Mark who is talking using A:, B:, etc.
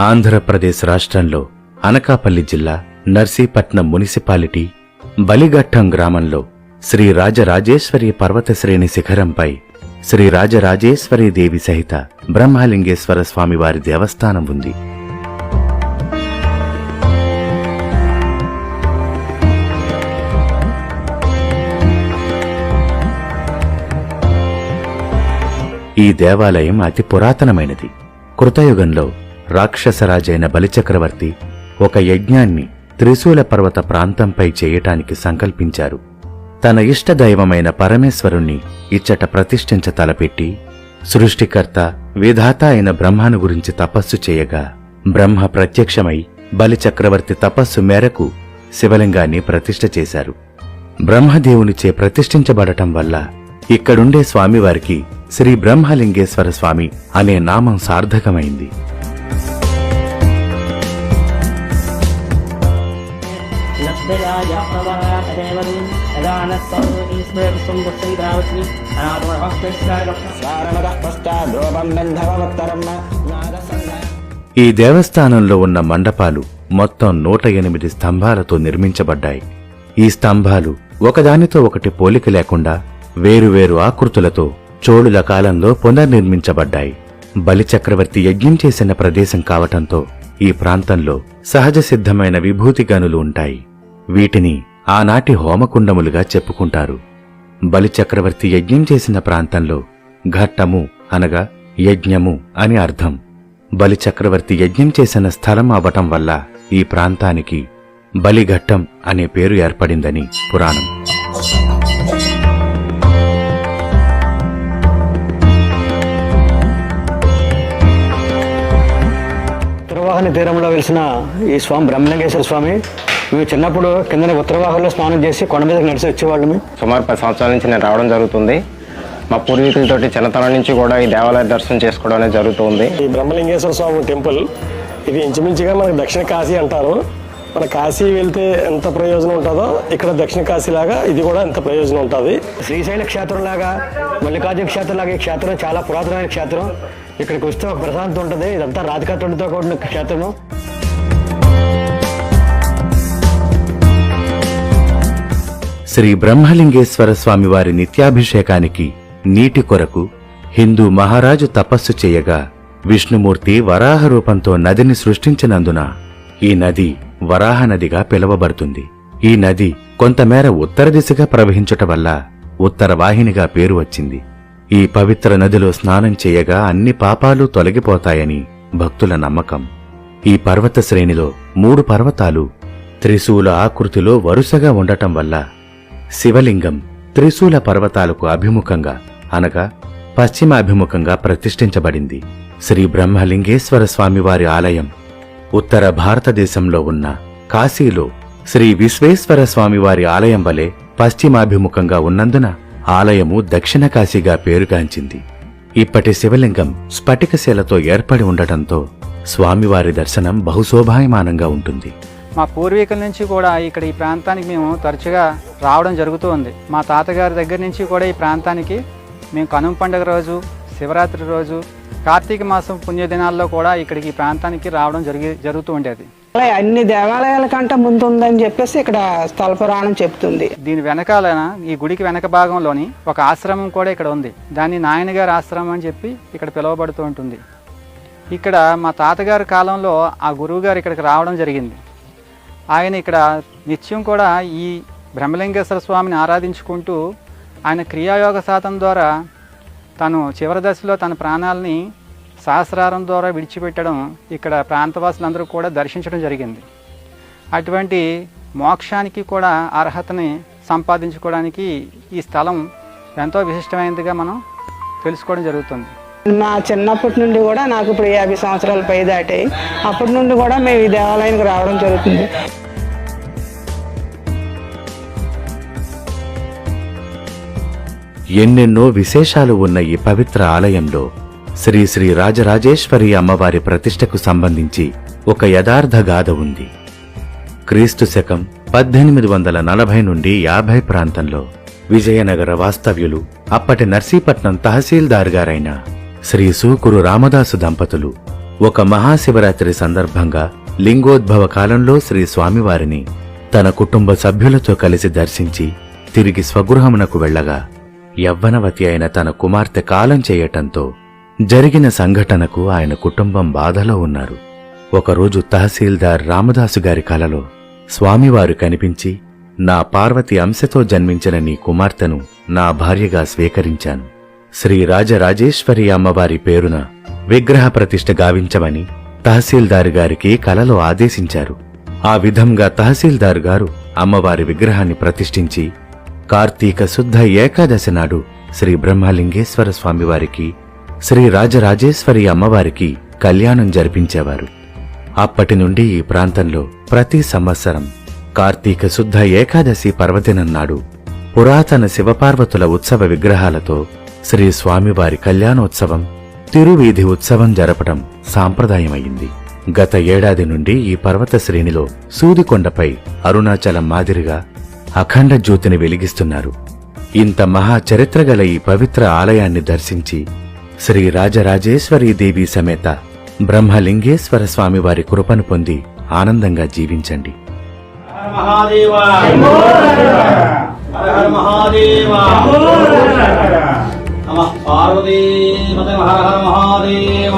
A: ఆంధ్రప్రదేశ్ రాష్ట్రంలో అనకాపల్లి జిల్లా నర్సీపట్నం మున్సిపాలిటీ బలిఘట్టం గ్రామంలో శ్రీ రాజరాజేశ్వరి పర్వతశ్రేణి శిఖరంపై శ్రీ రాజరాజేశ్వరీ దేవి సహిత బ్రహ్మలింగేశ్వర స్వామివారి దేవస్థానం ఉంది. ఈ దేవాలయం అతి పురాతనమైనది. కృతయుగంలో రాక్షసరాజైన బలిచక్రవర్తి ఒక యజ్ఞాన్ని త్రిశూల పర్వత ప్రాంతంపై చేయటానికి సంకల్పించారు. తన ఇష్టదైవమైన పరమేశ్వరుణ్ణి ఇచ్చట ప్రతిష్ఠించ తలపెట్టి సృష్టికర్త విధాత అయిన బ్రహ్మను గురించి తపస్సు చేయగా బ్రహ్మ ప్రత్యక్షమై బలిచక్రవర్తి తపస్సు మేరకు శివలింగాన్ని ప్రతిష్ఠ చేశారు. బ్రహ్మదేవునిచే ప్రతిష్ఠించబడటం వల్ల ఇక్కడుండే స్వామివారికి శ్రీ బ్రహ్మలింగేశ్వర స్వామి అనే నామం సార్థకమైంది. ఈ దేవస్థానంలో ఉన్న మండపాలు మొత్తం 108 స్తంభాలతో నిర్మించబడ్డాయి. ఈ స్తంభాలు ఒకదానితో ఒకటి పోలిక లేకుండా వేరువేరు ఆకృతులతో చోళుల కాలంలో పునర్నిర్మించబడ్డాయి. బలిచక్రవర్తి యజ్ఞం చేసిన ప్రదేశం కావటంతో ఈ ప్రాంతంలో సహజ సిద్ధమైన విభూతి గనులు ఉంటాయి. వీటిని ఆనాటి హోమకుండములుగా చెప్పుకుంటారు. బలిచక్రవర్తి యజ్ఞం చేసిన ప్రాంతంలో ఘట్టము అనగా యజ్ఞము అని అర్థం. బలిచక్రవర్తి యజ్ఞం చేసిన స్థలం అవ్వటం వల్ల ఈ ప్రాంతానికి బలిఘట్టం అనే పేరు ఏర్పడిందని పురాణం.
B: ఉత్తరవాహిని తీరంలో వెలిసిన ఈ స్వామి బ్రహ్మలింగేశ్వర స్వామి, మేము చిన్నప్పుడు కింద ఉత్తరవాహిలో స్నానం చేసి కొండ మీదకి నడిచి వచ్చేవాళ్ళమి.
C: సుమారు 10 సంవత్సరాల నుంచి నేను రావడం జరుగుతుంది. మా పూర్వీకులతోటి చిన్నతనం నుంచి కూడా ఈ దేవాలయ దర్శనం చేసుకోవడం అనేది జరుగుతుంది.
D: ఈ బ్రహ్మలింగేశ్వర స్వామి టెంపుల్ ఇది ఇంచుమించుగా మనకు దక్షిణ కాశీ అంటారు. మన కాశీ వెళ్తే ఎంత ప్రయోజనం ఉంటుందో ఇక్కడ దక్షిణ కాశీ లాగా ఇది కూడా ఎంత ప్రయోజనం ఉంటుంది.
B: శ్రీశైల క్షేత్రం లాగా, మల్లికార్జున క్షేత్రం లాగా ఈ క్షేత్రం చాలా పురాతనమైన క్షేత్రం. ఇక్కడికి వస్తే ఒక ప్రశాంతత ఉంటుంది. ఇదంతా రాతికత్తులతో కూడిన క్షేత్రము.
A: శ్రీ బ్రహ్మలింగేశ్వర స్వామివారి నిత్యాభిషేకానికి నీటి కొరకు హిందూ మహారాజు తపస్సు చేయగా విష్ణుమూర్తి వరాహ రూపంతో నదిని సృష్టించినందున ఈ నది వరాహ నదిగా పిలువబడుతుంది. ఈ నది కొంతమేర ఉత్తర దిశగా ప్రవహించుట వల్ల ఉత్తర వాహినిగా పేరు వచ్చింది. ఈ పవిత్ర నదిలో స్నానం చేయగా అన్ని పాపాలు తొలగిపోతాయని భక్తుల నమ్మకం. ఈ పర్వత శ్రేణిలో 3 పర్వతాలు త్రిశూల ఆకృతిలో వరుసగా ఉండటం వల్ల శివలింగం త్రిశూల పర్వతాలకు అభిముఖంగా అనగా పశ్చిమాభిముఖంగా ప్రతిష్ఠించబడింది. శ్రీ బ్రహ్మలింగేశ్వర స్వామివారి ఆలయం ఉత్తర భారతదేశంలో ఉన్న కాశీలో శ్రీ విశ్వేశ్వర స్వామివారి ఆలయం వలె పశ్చిమాభిముఖంగా ఉన్నందున ఆలయము దక్షిణ కాశీగా పేరుగాంచింది. ఇప్పటి శివలింగం స్ఫటికశిలతో ఏర్పడి ఉండటంతో స్వామివారి దర్శనం బహుశోభాయమానంగా ఉంటుంది.
E: మా పూర్వీకుల నుంచి కూడా ఇక్కడ ఈ ప్రాంతానికి మేము తరచుగా రావడం జరుగుతూ ఉంది. మా తాతగారి దగ్గర నుంచి కూడా ఈ ప్రాంతానికి మేము కనుమ పండుగ రోజు, శివరాత్రి రోజు, కార్తీక మాసం పుణ్యదినాల్లో కూడా ఇక్కడికి ఈ ప్రాంతానికి రావడం జరుగుతూ ఉండేది.
F: అన్ని దేవాలయాల కంటే ముందు ఉందని చెప్పేసి ఇక్కడ స్థల పురాణం చెప్తుంది.
E: దీని వెనకాలన ఈ గుడికి వెనక భాగంలోని ఒక ఆశ్రమం కూడా ఇక్కడ ఉంది. దాన్ని నాయనగారి ఆశ్రమం అని చెప్పి ఇక్కడ పిలువబడుతూ ఉంటుంది. ఇక్కడ మా తాతగారి కాలంలో ఆ గురువు గారు ఇక్కడికి రావడం జరిగింది. ఆయన ఇక్కడ నిత్యం కూడా ఈ బ్రహ్మలింగేశ్వర స్వామిని ఆరాధించుకుంటూ ఆయన క్రియాయోగ సాధన ద్వారా తను చివరి దశలో తన ప్రాణాలని సహస్రారం ద్వారా విడిచిపెట్టడం ఇక్కడ ప్రాంతవాసులందరూ కూడా దర్శించడం జరిగింది. అటువంటి మోక్షానికి కూడా అర్హతని సంపాదించుకోవడానికి ఈ స్థలం ఎంతో విశిష్టమైనదిగా మనం తెలుసుకోవడం జరుగుతుంది.
F: మా చిన్నప్పటి నుండి కూడా నాకు ఇప్పుడు 50 సంవత్సరాల పై దాటాయి. అప్పటి నుండి కూడా మేము ఈ దేవాలయానికి రావడం జరుగుతుంది.
A: ఎన్నెన్నో విశేషాలు ఉన్న ఈ పవిత్ర ఆలయంలో శ్రీ శ్రీ రాజరాజేశ్వరి అమ్మవారి ప్రతిష్టకు సంబంధించి ఒక యథార్థ గాథ ఉంది. క్రీస్తు శకం 1840 నుండి 50 ప్రాంతంలో విజయనగర వాస్తవ్యులు అప్పటి నర్సీపట్నం తహసీల్దార్ గారైన శ్రీ సూకురు రామదాసు దంపతులు ఒక మహాశివరాత్రి సందర్భంగా లింగోద్భవ కాలంలో శ్రీ స్వామివారిని తన కుటుంబ సభ్యులతో కలిసి దర్శించి తిరిగి స్వగృహమునకు వెళ్లగా యవ్వనవతి అయిన తన కుమార్తె కాలం చేయటంతో జరిగిన సంఘటనకు ఆయన కుటుంబం బాధలో ఉన్నారు. ఒకరోజు తహసీల్దార్ రామదాసు గారి కలలో స్వామివారు కనిపించి, నా పార్వతి అంశతో జన్మించిన నీ కుమార్తెను నా భార్యగా స్వీకరించాను. శ్రీ రాజరాజేశ్వరి అమ్మవారి పేరున విగ్రహ ప్రతిష్ఠ గావించమని తహసీల్దారు గారికి కలలో ఆదేశించారు. ఆ విధంగా తహసీల్దారు గారు అమ్మవారి విగ్రహాన్ని ప్రతిష్ఠించి కార్తీక శుద్ధ ఏకాదశి నాడు శ్రీ బ్రహ్మలింగేశ్వర స్వామివారికి, శ్రీ రాజరాజేశ్వరి అమ్మవారికి కళ్యాణం జరిపించేవారు. అప్పటి నుండి ఈ ప్రాంతంలో ప్రతి సంవత్సరం కార్తీక శుద్ధ ఏకాదశి పర్వదినం నాడు పురాతన శివపార్వతుల ఉత్సవ విగ్రహాలతో శ్రీ స్వామివారి కళ్యాణోత్సవం, తిరువీధి ఉత్సవం జరపడం సాంప్రదాయమయ్యింది. గత ఏడాది నుండి ఈ పర్వత శ్రేణిలో సూదికొండపై అరుణాచలం మాదిరిగా అఖండ జ్యోతిని వెలిగిస్తున్నారు. ఇంత మహా చరిత్రగల ఈ పవిత్ర ఆలయాన్ని దర్శించి శ్రీ రాజరాజేశ్వరీ దేవి సమేత బ్రహ్మలింగేశ్వర స్వామివారి కృపను పొంది ఆనందంగా జీవించండి.
G: పార్వతీ హర హర మహాదేవ.